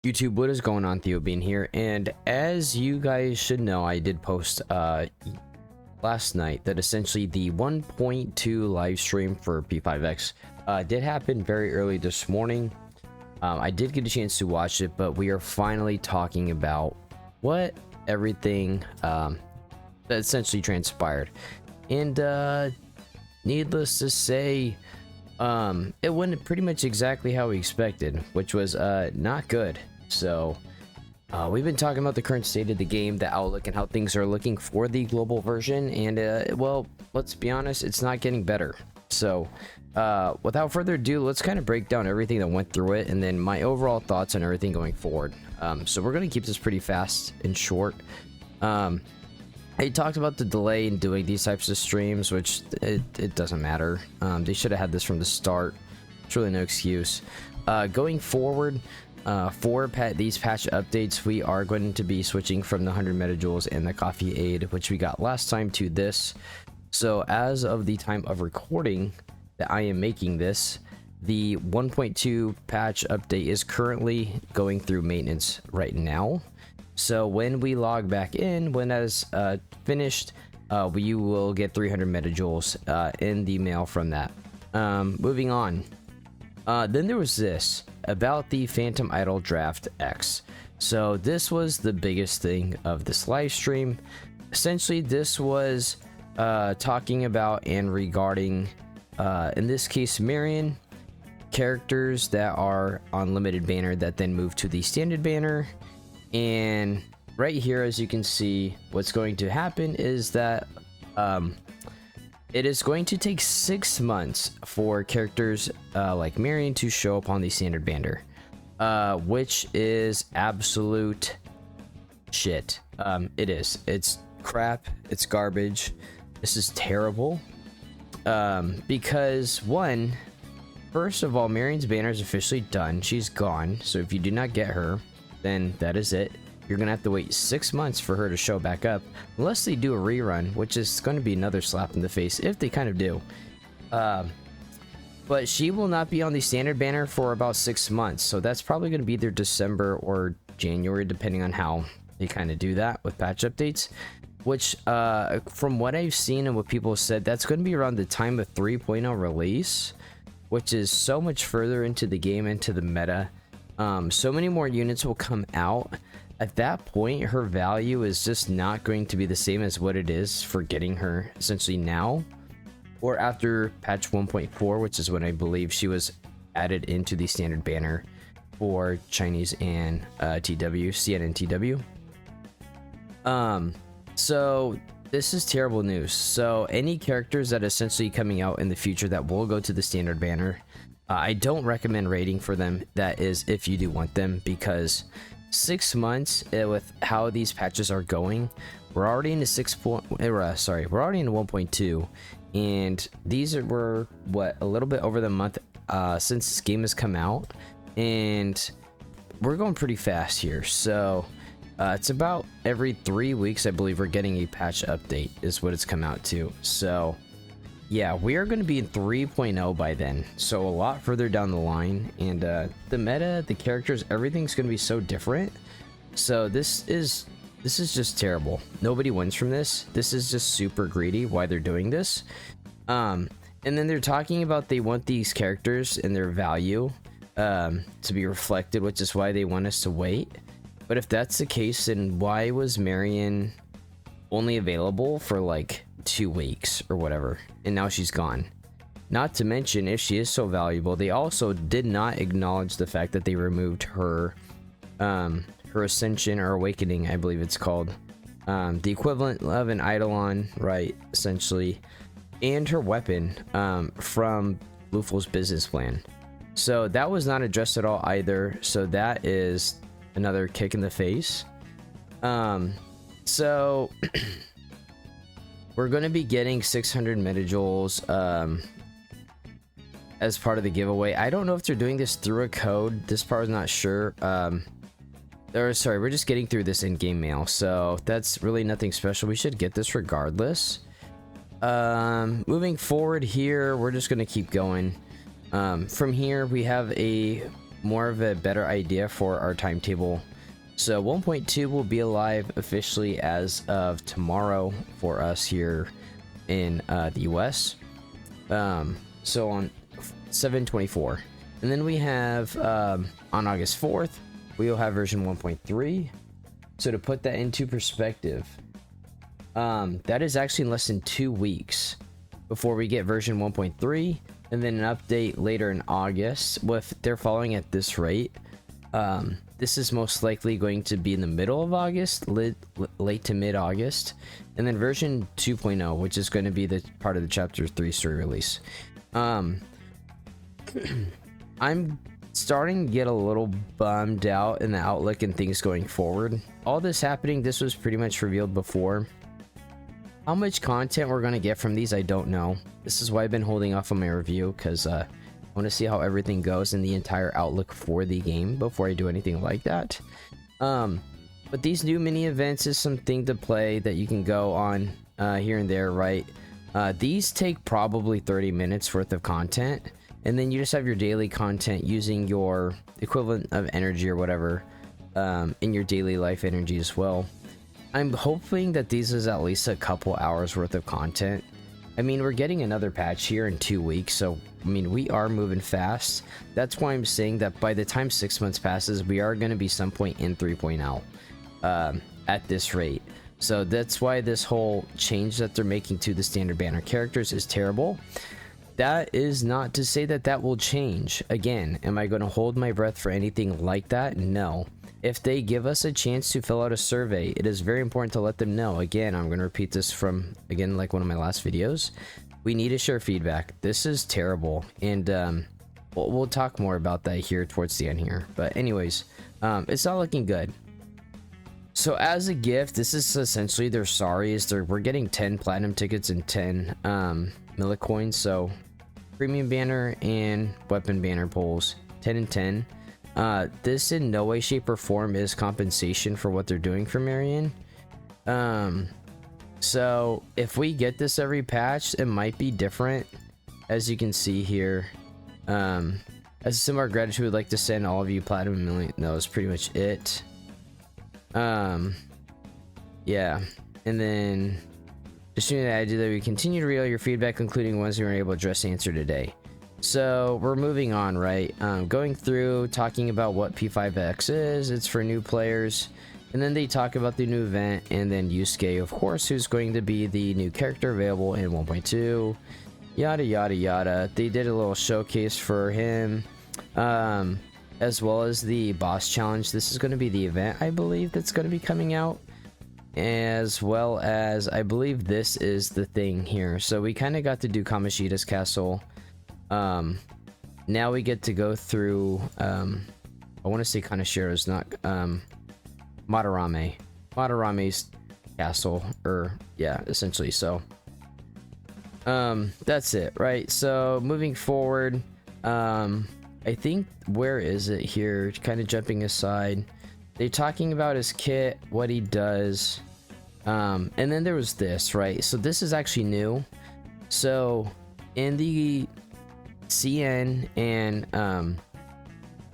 YouTube, what is going on? Theo Bean here, and as you guys should know, I did post last night that essentially the 1.2 live stream for P5X did happen very early this morning. I did get a chance to watch it, but we are finally talking about what everything that essentially transpired, and needless to say, it went pretty much exactly how we expected, which was not good. So we've been talking about the current state of the game, the outlook, and how things are looking for the global version, and well, let's be honest, it's not getting better. So without further ado, let's kind of break down everything that went through it and then my overall thoughts on everything going forward. So we're going to keep this pretty fast and short. I talked about the delay in doing these types of streams, which it doesn't matter. They should have had this from the start. It's really no excuse. Going forward, for these patch updates, we are going to be switching from the 100 metajoules and the coffee aid, which we got last time, to this. So as of the time of recording that I am making this, the 1.2 patch update is currently going through maintenance right now. So when we log back in, when that is finished, we will get 300 metajoules in the mail from that. Moving on. Then there was this about the Phantom Idol Draft X. So this was the biggest thing of this live stream. Essentially, this was talking about and regarding, in this case, Marion, characters that are on limited banner that then move to the standard banner. And right here, as you can see, what's going to happen is that it is going to take 6 months for characters like Marion to show up on the standard banner, which is absolute shit. It is. It's crap. It's garbage. This is terrible. Because first of all, Marion's banner is officially done. She's gone. So if you do not get her, then that is it. You're gonna have to wait 6 months for her to show back up, unless they do a rerun, which is going to be another slap in the face if they kind of do. But she will not be on the standard banner for about 6 months, so that's probably going to be either December or January, depending on how they kind of do that with patch updates. Which, from what I've seen and what people said, that's going to be around the time of 3.0 release, which is so much further into the game, into the meta. So many more units will come out. At that point, her value is just not going to be the same as what it is for getting her essentially now, or after patch 1.4, which is when I believe she was added into the standard banner for Chinese and TW, CN and TW. So this is terrible news. So any characters that are essentially coming out in the future that will go to the standard banner, I don't recommend raiding for them. That is if you do want them, because 6 months with how these patches are going, we're already into we're already into 1.2, and these were what, a little bit over the month since this game has come out, and we're going pretty fast here. So it's about every 3 weeks, I believe, we're getting a patch update is what it's come out to. So yeah, we are going to be in 3.0 by then, so a lot further down the line, and the meta, the characters, everything's going to be so different. So this is just terrible. Nobody wins from this. This is just super greedy why they're doing this. And then they're talking about they want these characters and their value to be reflected, which is why they want us to wait. But if that's the case, then why was Marion only available for like 2 weeks or whatever, and now she's gone? Not to mention, if she is so valuable, they also did not acknowledge the fact that they removed her her ascension or awakening, I believe it's called, the equivalent of an eidolon, right, essentially, and her weapon from Luful's business plan. So that was not addressed at all either, so that is another kick in the face. So we're going to be getting 600 metajoules as part of the giveaway. I don't know if they're doing this through a code. This part is not sure. Sorry, we're just getting through this in-game mail, so that's really nothing special. We should get this regardless. Moving forward here, we're just going to keep going. From here, we have a more of a better idea for our timetable. So 1.2 will be live officially as of tomorrow for us here in the US. So on 7/24, and then we have on August 4th we will have version 1.3. So to put that into perspective, that is actually in less than 2 weeks before we get version 1.3, and then an update later in August. If they're following at this rate, this is most likely going to be in the middle of August, late to mid-August, and then version 2.0, which is going to be the part of the chapter 3 story release. I'm starting to get a little bummed out in the outlook and things going forward. All this happening, this was pretty much revealed before. How much content we're going to get from these, I don't know. This is why I've been holding off on my review, because I want to see how everything goes in the entire outlook for the game before I do anything like that. But these new mini events is something to play that you can go on here and there, right? These take probably 30 minutes worth of content, and then you just have your daily content using your equivalent of energy or whatever in your daily life energy as well. I'm hoping that these is at least a couple hours worth of content. I mean, we're getting another patch here in 2 weeks, so I mean, we are moving fast. That's why I'm saying that by the time 6 months passes, we are going to be some point in 3.0 at this rate. So that's why this whole change that they're making to the standard banner characters is terrible. That is not to say that that will change. Again, am I going to hold my breath for anything like that? No. If they give us a chance to fill out a survey, it is very important to let them know. Again, I'm going to repeat this from, again, like one of my last videos. We need to share feedback. This is terrible. And we'll talk more about that here towards the end here. But anyways, it's not looking good. So as a gift, this is essentially their sorries. We're getting 10 platinum tickets and 10 millicoins. So premium banner and weapon banner pulls, 10 and 10. This in no way, shape, or form is compensation for what they're doing for Marion. So if we get this every patch, it might be different. As you can see here, as a similar gratitude, we'd like to send all of you platinum million. No, that's pretty much it. Yeah, and then assuming the idea that we continue to read your feedback, including ones we were able to address and answer today. So we're moving on, right? Going through talking about what P5X is. It's for new players, and then they talk about the new event, and then Yusuke, of course, who's going to be the new character available in 1.2. Yada yada yada. They did a little showcase for him, as well as the boss challenge. This is going to be the event, I believe, that's going to be coming out, as well as I believe this is the thing here. So we kind of got to do Kamoshida's castle. Now we get to go through I want to say Kanashiro's, not Madarame's castle, or yeah, essentially. So that's it, right? So moving forward, I think, where is it here? Kind of jumping aside, they're talking about his kit, what he does, and then there was this, right? So this is actually new. So in the CN and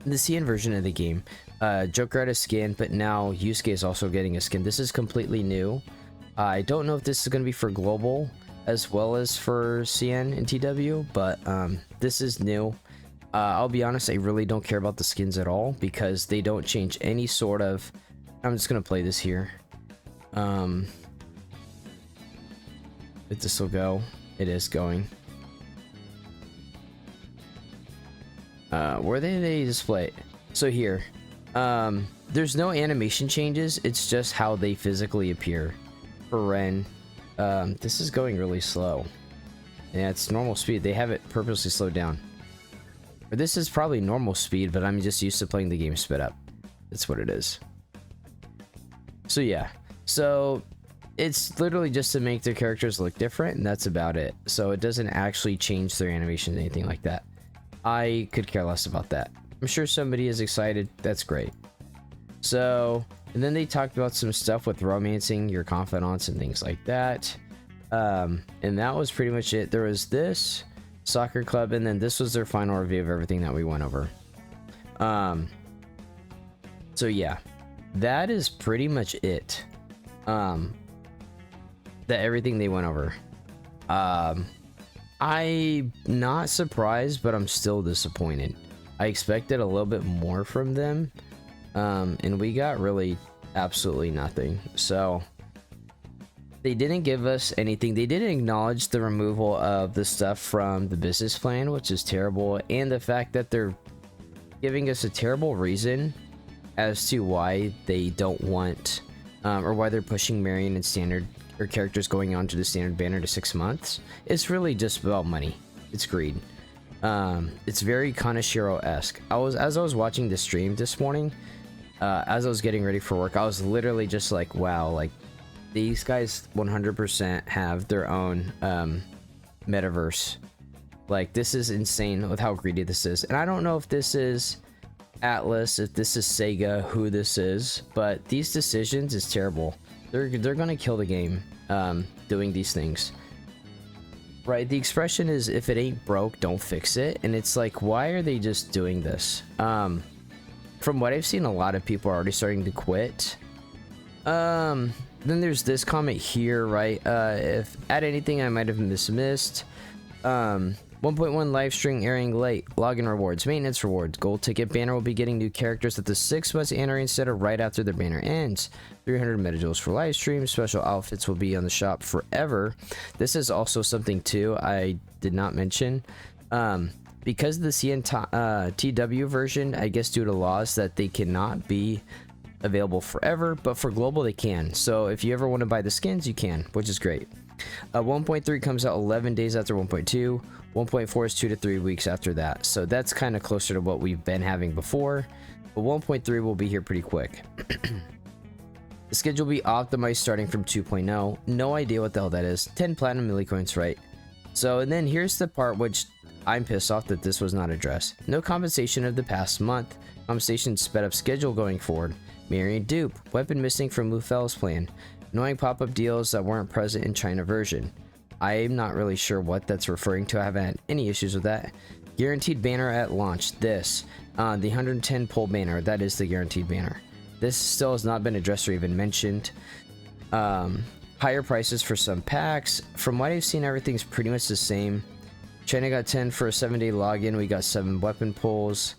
the CN version of the game, Joker had a skin, but now Yusuke is also getting a skin. This is completely new. I don't know if this is going to be for global as well as for CN and TW, but this is new. I'll be honest, I really don't care about the skins at all, because they don't change any sort of... I'm just gonna play this here. If this will go. It is going. Where they display it? So here, there's no animation changes, it's just how they physically appear. For Ren, this is going really slow. Yeah, it's normal speed. They have it purposely slowed down. Or this is probably normal speed, but I'm just used to playing the game sped up. That's what it is. So yeah, so it's literally just to make their characters look different, and that's about it. So it doesn't actually change their animations or anything like that. I could care less about that. I'm sure somebody is excited. That's great. So, and then they talked about some stuff with romancing your confidants and things like that. And that was pretty much it. There was this soccer club, and then this was their final review of everything that we went over. So yeah, that is pretty much it. That everything they went over. I'm not surprised, but I'm still disappointed. I expected a little bit more from them, and we got really absolutely nothing. So they didn't give us anything. They didn't acknowledge the removal of the stuff from the business plan, which is terrible, and the fact that they're giving us a terrible reason as to why they don't want, or why they're pushing Marion and standard or characters going on to the standard banner to 6 months. It's really just about money. It's greed. It's very Kaneshiro-esque. As I was watching the stream this morning, as I was getting ready for work, I was literally just like, wow, like these guys 100% have their own metaverse. Like, this is insane with how greedy this is. And I don't know if this is Atlas, if this is Sega, who this is, but these decisions is terrible. They're gonna kill the game doing these things. Right, the expression is, if it ain't broke, don't fix it. And it's like, why are they just doing this? From what I've seen, a lot of people are already starting to quit. Then there's this comment here, right? If add anything I might have missed. 1.1 live stream airing late. Login rewards, maintenance rewards. Gold ticket banner will be getting new characters at the 6 months anniversary instead of right after their banner ends. 300 metajoules for live stream. Special outfits will be on the shop forever. This is also something too I did not mention. Because of the CNTW version, I guess due to laws that they cannot be available forever, but for global they can. So if you ever want to buy the skins, you can, which is great. 1.3 comes out 11 days after 1.2. 1.4 is 2 to 3 weeks after that. So that's kind of closer to what we've been having before. But 1.3 will be here pretty quick. The schedule will be optimized starting from 2.0. No idea what the hell that is. 10 platinum millicoins, right? So, and then here's the part which I'm pissed off that this was not addressed. No compensation of the past month. Compensation sped up schedule going forward. Marion dupe. Weapon missing from Lufel's plan. Annoying pop-up deals that weren't present in China version. I'm not really sure what that's referring to. I haven't had any issues with that. Guaranteed banner at launch. This. The 110 pull banner. That is the guaranteed banner. This still has not been addressed or even mentioned. Higher prices for some packs. From what I've seen, everything's pretty much the same. China got 10 for a 7-day login. We got 7 weapon pulls.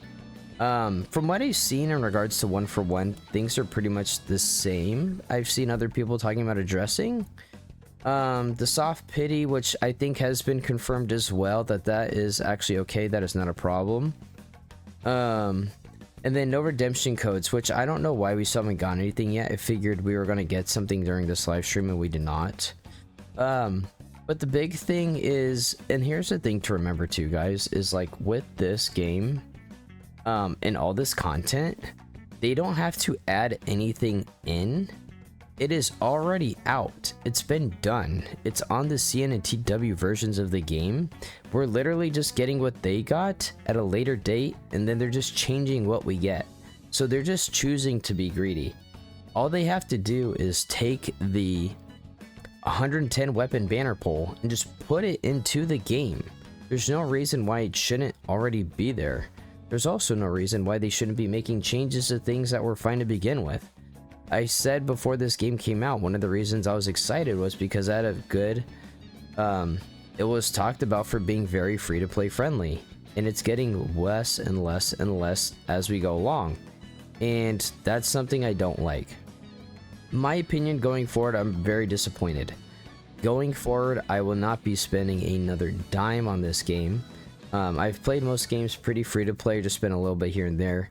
From what I've seen in regards to 1-for-1, things are pretty much the same. I've seen other people talking about addressing. The soft pity, which I think has been confirmed as well, that is actually okay. That is not a problem. And then no redemption codes, which I don't know why we still haven't gotten anything yet. I figured we were going to get something during this live stream and we did not. But the big thing is, and here's the thing to remember too, guys, is like with this game, and all this content, they don't have to add anything in. It is already out. It's been done. It's on the CN and TW versions of the game. We're literally just getting what they got at a later date, and then they're just changing what we get. So they're just choosing to be greedy. All they have to do is take the 110 weapon banner pull and just put it into the game. There's no reason why it shouldn't already be there. There's also no reason why they shouldn't be making changes to things that were fine to begin with. I said before this game came out, one of the reasons I was excited was because I had a good, it was talked about for being very free to play friendly, and it's getting less and less and less as we go along, and that's something I don't like. My opinion going forward, I'm very disappointed. Going forward, I will not be spending another dime on this game. I've played most games pretty free to play, just spend a little bit here and there.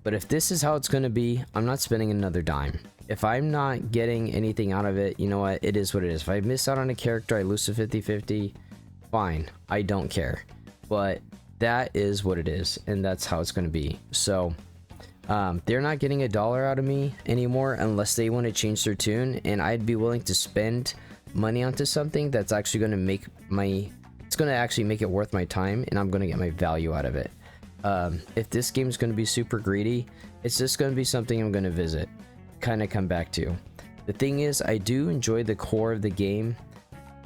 But if this is how it's going to be, I'm not spending another dime. If I'm not getting anything out of it, you know what? It is what it is. If I miss out on a character, I lose to 50-50, fine. I don't care. But that is what it is, and that's how it's going to be. So, they're not getting $1 out of me anymore unless they want to change their tune, and I'd be willing to spend money onto something that's actually going to make it's going to actually make it worth my time, and I'm going to get my value out of it. If this game's going to be super greedy, it's just going to be something I'm going to visit, kind of come back to. The thing is, I do enjoy the core of the game.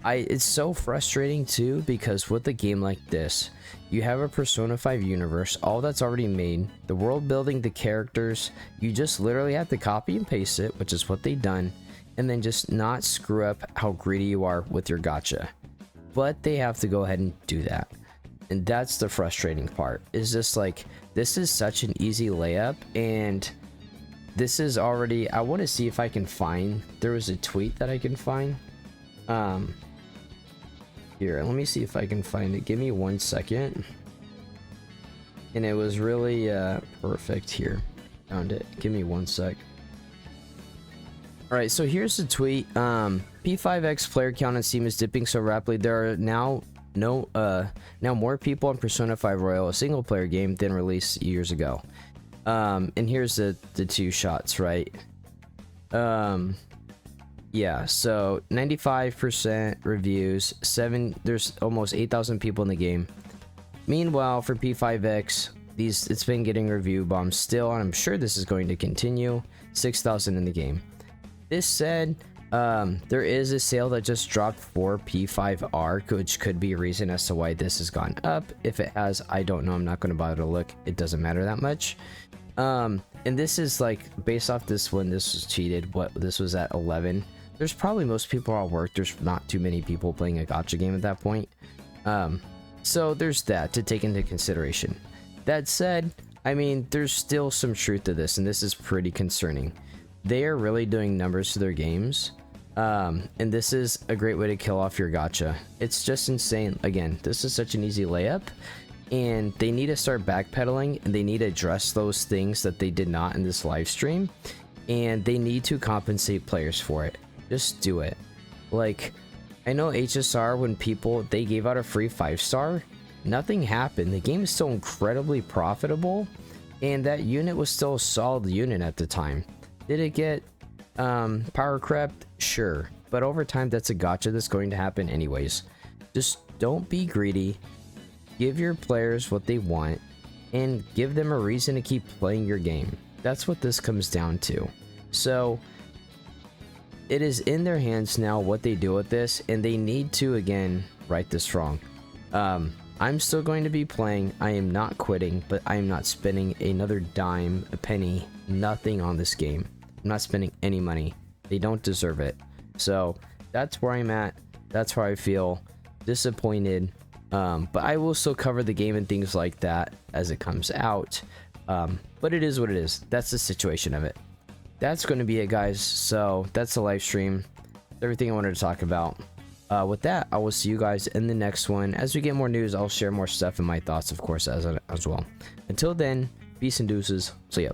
It's so frustrating too, because with a game like this, you have a Persona 5 universe, all that's already made, the world building, the characters, you just literally have to copy and paste it, which is what they've done, and then just not screw up how greedy you are with your gacha. But they have to go ahead and do that. And that's the frustrating part, is just like, this is such an easy layup, and this is already, I want to see if I can find, there was a tweet that I can find. Here, let me see if I can find it. Give me 1 second. And it was really perfect here. Found it. Give me 1 sec. Alright, so here's the tweet. P5X player count on Steam is dipping so rapidly. There are now more people on Persona 5 Royal, a single player game, than released years ago. And here's the two shots, right? Yeah, so 95% reviews, there's almost 8,000 people in the game. Meanwhile, for P5X, it's been getting review bombs still, and I'm sure this is going to continue. 6,000 in the game. This said, there is a sale that just dropped for P5R, which could be a reason as to why this has gone up. If it has, I don't know. I'm not going to bother to look. It doesn't matter that much. And this is like, based off this one, this was cheated. This was at 11. There's probably most people are at work. There's not too many people playing a gacha game at that point. So there's that to take into consideration. That said, I mean, there's still some truth to this, and this is pretty concerning. They are really doing numbers to their games, and this is a great way to kill off your gacha. It's just insane. Again, this is such an easy layup, and they need to start backpedaling, and they need to address those things that they did not in this live stream, and they need to compensate players for it. Just do it. Like, I know HSR, when they gave out a free 5-star, nothing happened. The game is still incredibly profitable, and that unit was still a solid unit at the time. Did it get power crept? Sure, but over time, that's a gacha that's going to happen anyways. Just don't be greedy. Give your players what they want, and give them a reason to keep playing your game. That's what this comes down to. So it is in their hands now what they do with this, and they need to, again, right this wrong. I'm still going to be playing. I am not quitting, but I am not spending another dime, a penny, nothing on this game. I'm not spending any money. They don't deserve it. So that's where I'm at. That's where I feel disappointed. But I will still cover the game and things like that as it comes out. But it is what it is. That's the situation of it. That's going to be it, guys. So that's the live stream. Everything I wanted to talk about. With that, I will see you guys in the next one. As we get more news, I'll share more stuff and my thoughts, of course, as well. Until then, peace and deuces. See ya.